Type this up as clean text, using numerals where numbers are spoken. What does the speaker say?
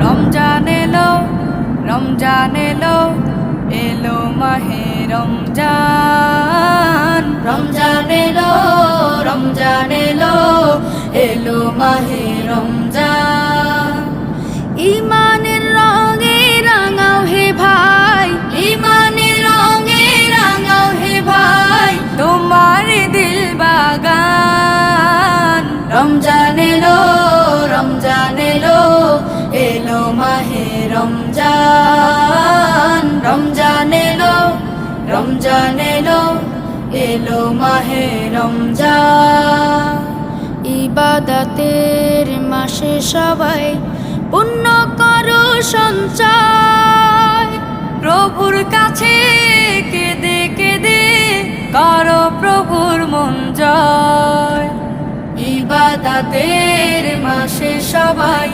রমজান এলো, রমজান এলো, এলো মাহে রমজান। রমজান এলো, রমজান এলো, এলো মাহে রমজান। ঈমানের রঙে রাঙাও হে ভাই, ঈমানের রঙে রাঙাও হে ভাই, তোমার দিল বাগান। রমজান এলো, রমজান এলো, এলো মাহে রমজান। রমজান এলো, রমজান এলো, এলো মাহে রমজান। ইবাদতের মাসে সবাই পুণ্য করো সঞ্চয়, প্রভুর কাছে কেঁদে কেঁদে করো প্রভুর মন জয়। ইবাদতের মাসে সবাই